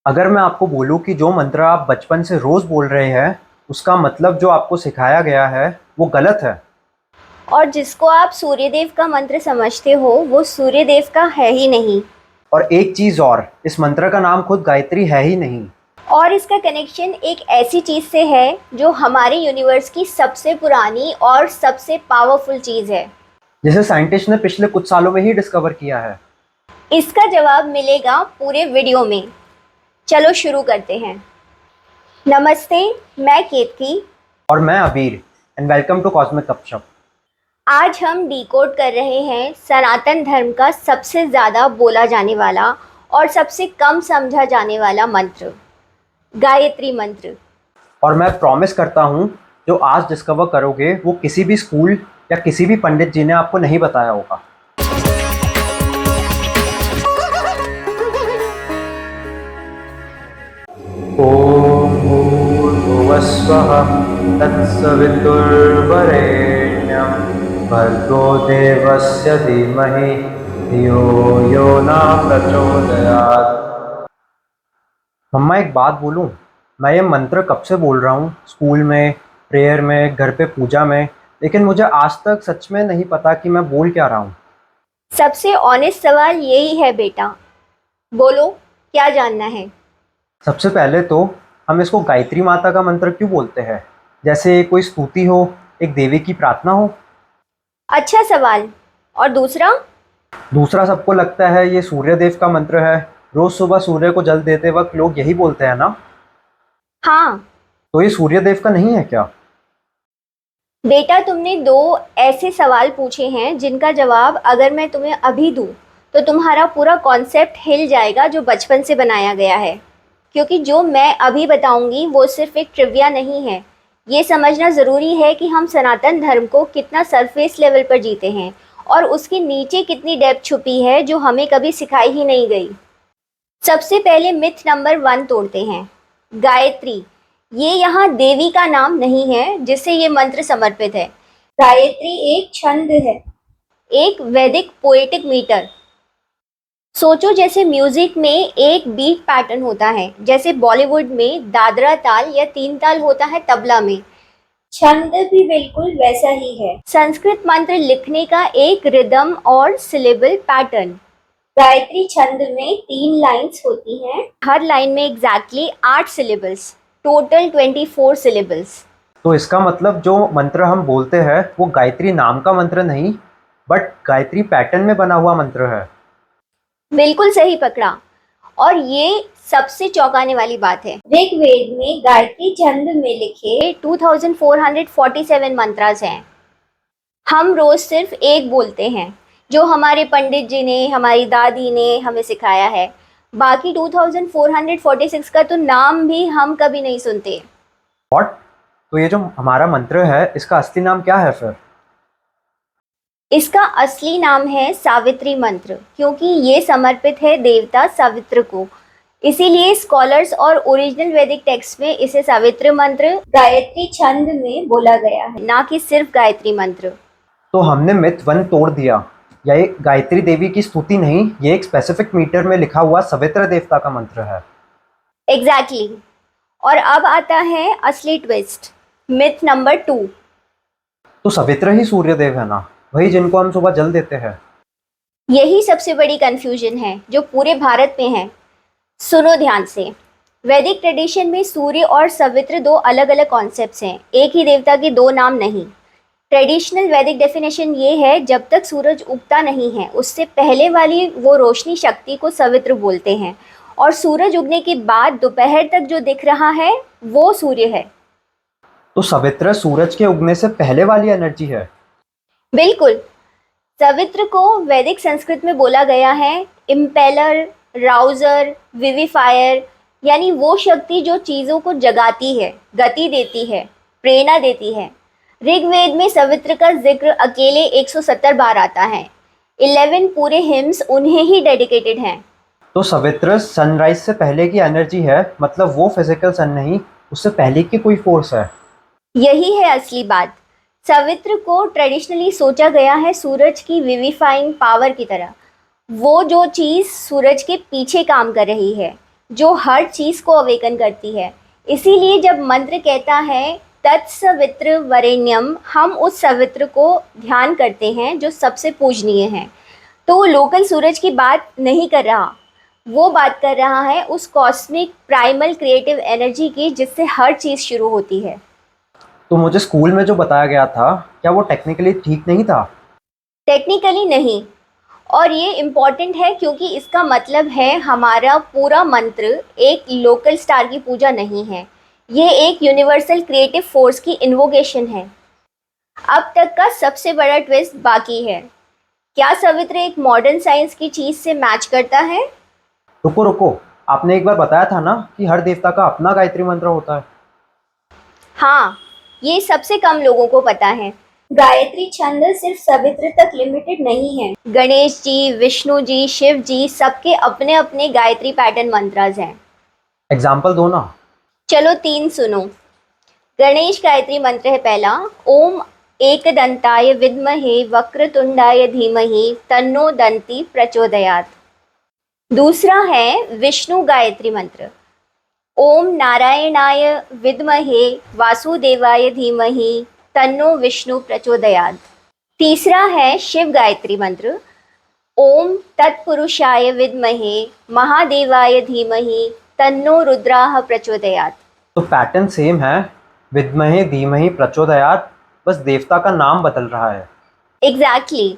अगर मैं आपको बोलूँ कि जो मंत्र आप बचपन से रोज़ बोल रहे हैं, उसका मतलब जो आपको सिखाया गया है, वो गलत है। और जिसको आप सूर्यदेव का मंत्र समझते हो वो सूर्यदेव का है ही नहीं। और एक चीज़ और, इस मंत्र का नाम खुद गायत्री है ही नहीं। और इसका कनेक्शन एक ऐसी चीज़ से है जो हमारे यूनिवर्स की सबसे पुरानी और सबसे पावरफुल चीज़ है। जिसे साइंटिस्ट ने पिछले कुछ सालों में ही डिस्कवर किया है। इसका जवाब मिलेगा पूरे वीडियो में। चलो शुरू करते हैं। नमस्ते, मैं केतकी। और मैं अबीर, एंड वेलकम टू कॉस्मिक गपशप। आज हम डिकोड कर रहे हैं सनातन धर्म का सबसे ज़्यादा बोला जाने वाला और सबसे कम समझा जाने वाला मंत्र, गायत्री मंत्र। और मैं प्रॉमिस करता हूँ, जो आज डिस्कवर करोगे वो किसी भी स्कूल या किसी भी पंडित जी ने आपको नहीं बताया होगा। ॐ भूर्भुवस्वः तत्सवितुर्वरेण्यं भर्गो देवस्य धीमहि धियो यो न प्रचोदयात्। मम्मा एक बात बोलूं, मैं ये मंत्र कब से बोल रहा हूँ, स्कूल में, प्रेयर में, घर पे पूजा में, लेकिन मुझे आज तक सच में नहीं पता कि मैं बोल क्या रहा हूँ। सबसे ऑनेस्ट सवाल यही है बेटा, बोलो क्या जानना है। सबसे पहले तो हम इसको गायत्री माता का मंत्र क्यों बोलते हैं? जैसे कोई स्तुति हो, एक देवी की प्रार्थना हो। अच्छा सवाल। और दूसरा? दूसरा, सबको लगता है ये सूर्य देव का मंत्र है। रोज सुबह सूर्य को जल देते वक्त लोग यही बोलते हैं ना। हाँ तो ये सूर्य देव का नहीं है क्या? बेटा, तुमने दो ऐसे सवाल पूछे हैं जिनका जवाब अगर मैं तुम्हें अभी दूं तो तुम्हारा पूरा कॉन्सेप्ट हिल जाएगा जो बचपन से बनाया गया है। क्योंकि जो मैं अभी बताऊंगी वो सिर्फ एक ट्रिविया नहीं है। ये समझना ज़रूरी है कि हम सनातन धर्म को कितना सरफेस लेवल पर जीते हैं और उसके नीचे कितनी डेप्थ छुपी है जो हमें कभी सिखाई ही नहीं गई। सबसे पहले मिथ नंबर 1 तोड़ते हैं। गायत्री, ये यहाँ देवी का नाम नहीं है जिससे ये मंत्र समर्पित है। गायत्री एक छंद है, एक वैदिक पोएटिक मीटर। सोचो जैसे म्यूजिक में एक बीट पैटर्न होता है, जैसे बॉलीवुड में दादरा ताल या तीन ताल होता है तबला में, छंद भी बिल्कुल वैसा ही है। संस्कृत मंत्र लिखने का एक रिदम और सिलेबल पैटर्न। गायत्री छंद में 3 लाइन्स होती हैं, हर लाइन में एग्जैक्टली 8 सिलेबल्स, टोटल 24 सिलेबल्स। तो इसका मतलब जो मंत्र हम बोलते हैं वो गायत्री नाम का मंत्र नहीं, बट गायत्री पैटर्न में बना हुआ मंत्र है। बिल्कुल सही पकड़ा। और ये सबसे चौंकाने वाली बात है, ऋग्वेद में गायत्री छंद में लिखे 2447 मंत्रास हैं। हम रोज सिर्फ एक बोलते हैं, जो हमारे पंडित जी ने, हमारी दादी ने हमें सिखाया है। बाकी 2446 का तो नाम भी हम कभी नहीं सुनते। व्हाट? तो ये जो हमारा मंत्र है इसका असली नाम क्या है फिर? इसका असली नाम है सावित्री मंत्र, क्योंकि ये समर्पित है देवता सावित्र को। इसीलिए स्कॉलर्स और ओरिजिनल वैदिक टेक्स्ट में इसे सावित्री मंत्र गायत्री छंद में बोला गया है, ना कि सिर्फ गायत्री मंत्र। तो हमने मिथ वन तोड़ दिया। ये गायत्री देवी की स्तुति नहीं, ये एक स्पेसिफिक मीटर में लिखा हुआ सवित्र देवता का मंत्र है। एग्जैक्टली। और अब आता है असली ट्विस्ट, मिथ नंबर 2। तो सवित्र ही सूर्य देव है ना, वही जिनको हम सुबह जल देते हैं। यही सबसे बड़ी कंफ्यूजन है जो पूरे भारत में है। सुनो ध्यान से। वैदिक ट्रेडिशन में सूर्य और सवित्र दो अलग अलग कॉन्सेप्ट्स हैं, एक ही देवता के दो नाम नहीं। ट्रेडिशनल वैदिक डेफिनेशन ये है, जब तक सूरज उगता नहीं है उससे पहले वाली वो रोशनी शक्ति को सवित्र बोलते हैं, और सूरज उगने के बाद दोपहर तक जो दिख रहा है वो सूर्य है। तो सवित्र सूरज के उगने से पहले वाली एनर्जी है। बिल्कुल। सवित्र को वैदिक संस्कृत में बोला गया है इम्पेलर, राउजर, विविफायर, यानी वो शक्ति जो चीज़ों को जगाती है, गति देती है, प्रेरणा देती है। ऋग्वेद में सवित्र का जिक्र अकेले 170 बार आता है। 11 पूरे हिम्स उन्हें ही डेडिकेटेड हैं। तो सवित्र सनराइज से पहले की एनर्जी है, मतलब वो फिजिकल सन नहीं, उससे पहले की कोई फोर्स है। यही है असली बात। सवित्र को ट्रेडिशनली सोचा गया है सूरज की विविफाइंग पावर की तरह, वो जो चीज़ सूरज के पीछे काम कर रही है। जो हर चीज को अवेकन करती है। इसीलिए जब मंत्र कहता है तत्सवित्र वरेण्यम, हम उस सवित्र को ध्यान करते हैं जो सबसे पूजनीय है। तो वो लोकल सूरज की बात नहीं कर रहा, वो बात कर रहा है उस कॉस्मिक प्राइमल क्रिएटिव एनर्जी की जिससे हर चीज़ शुरू होती है। तो मुझे स्कूल में जो बताया गया था, क्या वो टेक्निकली ठीक नहीं था? टेक्निकली नहीं, और ये इम्पॉर्टेंट है क्योंकि इसका मतलब है हमारा पूरा मंत्र एक लोकल स्टार की पूजा नहीं है, ये एक यूनिवर्सल क्रिएटिव फोर्स की इन्वोकेशन है। अब तक का सबसे बड़ा ट्विस्ट बाकी है। क्या सवित्र एक मॉडर्न साइंस की चीज़ से मैच करता है? रुको रुको, आपने एक बार बताया था ना कि हर देवता का अपना गायत्री मंत्र होता है। हाँ, ये सबसे कम लोगों को पता है। गायत्री छंद सिर्फ सवित्र तक लिमिटेड नहीं है। गणेश जी, विष्णु जी, शिव जी, सबके अपने अपने गायत्री पैटर्न मंत्रास हैं। एग्जाम्पल दो ना। चलो 3 सुनो। गणेश गायत्री मंत्र है पहला, ओम एकदंताय विद्महे वक्रतुंडाय धीमहि तन्नो दंती प्रचोदयात्। दूसरा है विष्णु गायत्री मंत्र, ओम नारायणाय विद्महे वासुदेवाय धीमहि तन्नो विष्णु प्रचोदयात्। तीसरा है शिव गायत्री मंत्र, ओम तत्पुरुषाय विद्महे महादेवाय धीमहि तन्नो रुद्राः प्रचोदयात्। तो पैटर्न सेम है, विद्महे धीमहि प्रचोदयात्, बस देवता का नाम बदल रहा है। एग्जैक्टली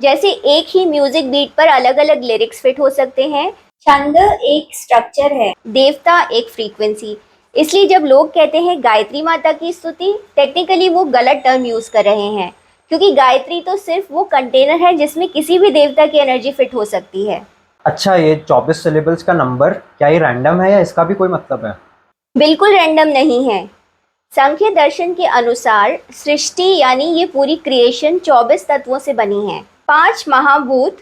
जैसे एक ही म्यूजिक बीट पर अलग अलग लिरिक्स फिट हो सकते हैं, छंद एक स्ट्रक्चर है, देवता एक फ्रीक्वेंसी। इसलिए जब लोग कहते हैं गायत्री माता की स्तुति, टेक्निकली वो गलत टर्म यूज कर रहे हैं, क्योंकि गायत्री तो सिर्फ वो कंटेनर है जिसमें किसी भी देवता की एनर्जी फिट हो सकती है। अच्छा, ये 24 सिलेबल्स का नंबर क्या ये रैंडम है या इसका भी कोई मतलब है? बिल्कुल रैंडम नहीं है। सांख्य दर्शन के अनुसार सृष्टि यानी ये पूरी क्रिएशन 24 तत्वों से बनी है। 5 महाभूत,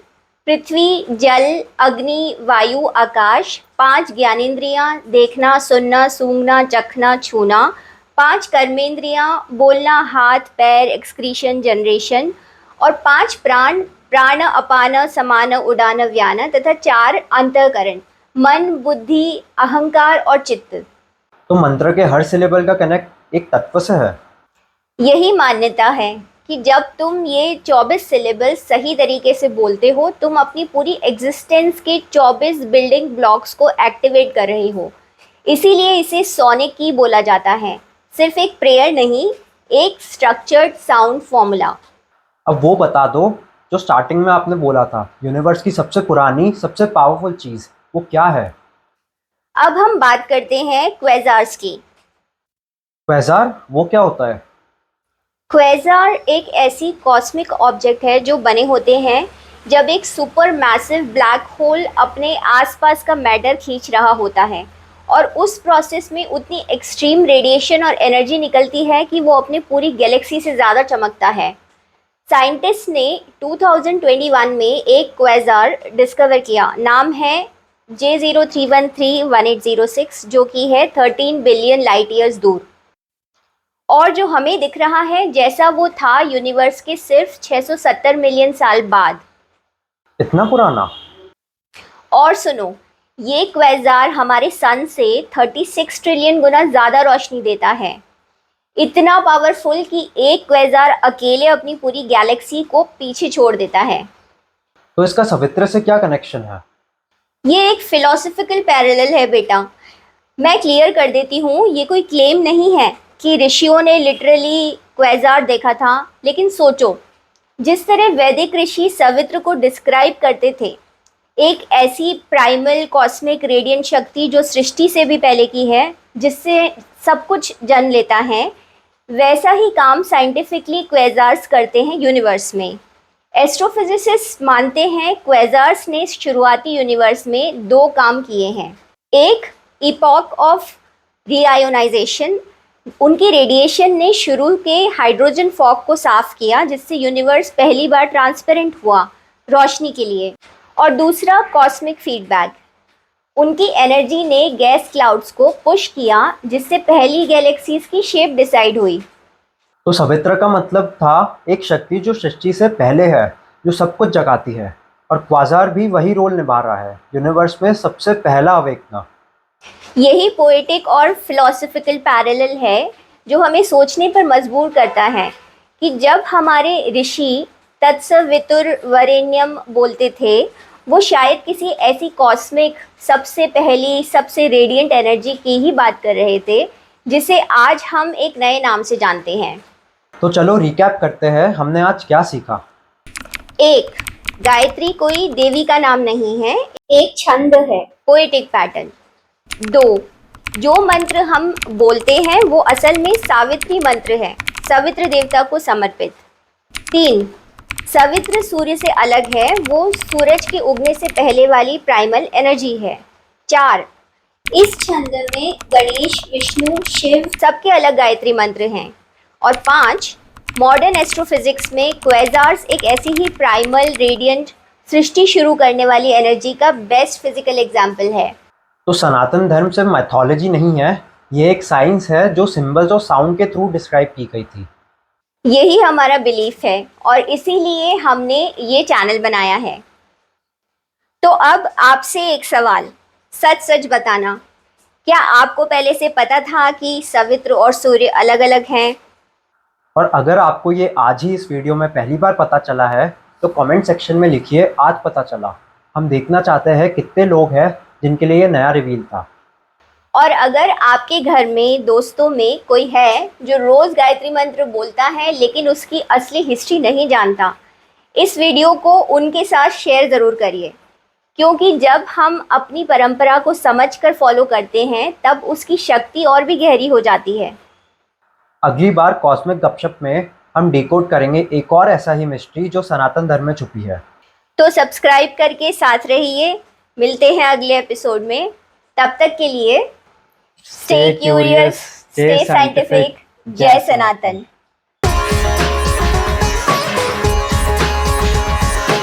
पृथ्वी, जल, अग्नि, वायु, आकाश, 5 ज्ञानेंद्रियां, देखना, सुनना, सूंघना, चखना, छूना, 5 कर्मेंद्रियां, बोलना, हाथ पैर, एक्सक्रीशन, जनरेशन, और 5 प्राण, प्राण अपान समान उडान व्यान, तथा 4 अंतःकरण, मन, बुद्धि, अहंकार और चित्त। तो मंत्र के हर सिलेबल का कनेक्ट एक तत्व से है। यही मान्यता है कि जब तुम ये 24 सिलेबल सही तरीके से बोलते हो, तुम अपनी पूरी एग्जिस्टेंस के 24 बिल्डिंग ब्लॉक्स को एक्टिवेट कर रहे हो। इसीलिए इसे सोनिक की बोला जाता है, सिर्फ एक प्रेयर नहीं, एक स्ट्रक्चर्ड साउंड फॉर्मूला। अब वो बता दो जो स्टार्टिंग में आपने बोला था, यूनिवर्स की सबसे पुरानी सबसे पावरफुल चीज़, वो क्या है? अब हम बात करते हैं क्वेज़ार्स की। क्वेज़ार वो क्या होता है? क्वेज़ार एक ऐसी कॉस्मिक ऑब्जेक्ट है जो बने होते हैं जब एक सुपर मैसिव ब्लैक होल अपने आसपास का मैटर खींच रहा होता है, और उस प्रोसेस में उतनी एक्सट्रीम रेडिएशन और एनर्जी निकलती है कि वो अपने पूरी गैलेक्सी से ज़्यादा चमकता है। साइंटिस्ट ने 2021 में एक क्वेज़ार डिस्कवर किया, नाम है J03131806, जो कि है 13 बिलियन लाइट ईयर्स दूर। और जो हमें दिख रहा है जैसा वो था यूनिवर्स के सिर्फ 670 मिलियन साल बाद। इतना पुराना? और सुनो, ये क्वेज़ार हमारे सन से 36 ट्रिलियन गुना ज़्यादा रोशनी देता है। इतना पावरफुल कि एक क्वेज़ार अकेले अपनी पूरी गैलेक्सी को पीछे छोड़ देता है। तो इसका सवित्र से क्या कनेक्शन है? ये एक फिलोसफिकल पैरेलल है बेटा। मैं क्लियर कर देती हूँ, ये कोई क्लेम नहीं है कि ऋषियों ने लिटरली क्वेज़ार देखा था, लेकिन सोचो, जिस तरह वैदिक ऋषि सवित्र को डिस्क्राइब करते थे, एक ऐसी प्राइमल कॉस्मिक रेडियंट शक्ति जो सृष्टि से भी पहले की है, जिससे सब कुछ जन्म लेता है, वैसा ही काम साइंटिफिकली क्वेज़ार्स करते हैं यूनिवर्स में। एस्ट्रोफिजिसिस्ट मानते हैं क्वेज़ार्स ने शुरुआती यूनिवर्स में 2 काम किए हैं। एक, इपॉक ऑफ रीआयोनाइजेशन, उनकी रेडिएशन ने शुरू के हाइड्रोजन फॉग को साफ किया, जिससे यूनिवर्स पहली बार ट्रांसपेरेंट हुआ रोशनी के लिए। और दूसरा, कॉस्मिक फीडबैक, उनकी एनर्जी ने गैस क्लाउड्स को पुश किया, जिससे पहली गैलेक्सीज की शेप डिसाइड हुई। तो सवित्र का मतलब था एक शक्ति जो सृष्टि से पहले है, जो सब कुछ जगाती है, और क्वाज़ार भी वही रोल निभा रहा है, यूनिवर्स में सबसे पहला अवेकना। यही पोएटिक और फिलोसफिकल पैरेलल है जो हमें सोचने पर मजबूर करता है कि जब हमारे ऋषि तत्सवितुर्वरेण्यम बोलते थे, वो शायद किसी ऐसी कॉस्मिक सबसे पहली सबसे रेडिएंट एनर्जी की ही बात कर रहे थे जिसे आज हम एक नए नाम से जानते हैं। तो चलो रिकैप करते हैं, हमने आज क्या सीखा। 1. गायत्री कोई देवी का नाम नहीं है, एक छंद है, पोएटिक पैटर्न। 2. जो मंत्र हम बोलते हैं वो असल में सावित्री मंत्र है, सवित्र देवता को समर्पित। 3. सवित्र सूर्य से अलग है, वो सूरज के उगने से पहले वाली प्राइमल एनर्जी है। 4. इस छंद में गणेश, विष्णु, शिव सबके अलग गायत्री मंत्र हैं। और 5. मॉडर्न एस्ट्रोफिजिक्स में क्वेज़ार्स एक ऐसी ही प्राइमल रेडिएंट सृष्टि शुरू करने वाली एनर्जी का बेस्ट फिजिकल एग्जाम्पल है। तो सनातन धर्म सिर्फ मैथोलॉजी नहीं है, ये एक साइंस है जो सिंबल्स और साउंड के थ्रू डिस्क्राइब की गई थी। यही हमारा बिलीफ है और इसीलिए हमने ये चैनल बनाया है। तो अब आपसे एक सवाल, सच सच बताना, क्या आपको पहले से पता था कि सवित्र और सूर्य अलग अलग हैं? और अगर आपको ये आज ही इस वीडियो में पहली बार पता चला है तो कमेंट सेक्शन में लिखिए आज पता चला। हम देखना चाहते हैं कितने लोग हैं जिनके लिए ये नया रिवील था। और अगर आपके घर में दोस्तों में कोई है जो रोज़ गायत्री मंत्र बोलता है लेकिन उसकी असली हिस्ट्री नहीं जानता, इस वीडियो को उनके साथ शेयर ज़रूर करिए, क्योंकि जब हम अपनी परंपरा को समझकर फॉलो करते हैं तब उसकी शक्ति और भी गहरी हो जाती है। अगली बार कॉस्मिक गपशप में हम डिकोड करेंगे एक और ऐसा ही मिस्ट्री जो सनातन धर्म में छुपी है। तो सब्सक्राइब करके साथ रहिए, मिलते हैं अगले एपिसोड में। तब तक के लिए स्टे क्यूरियस, स्टे साइंटिफिक। जय सनातन।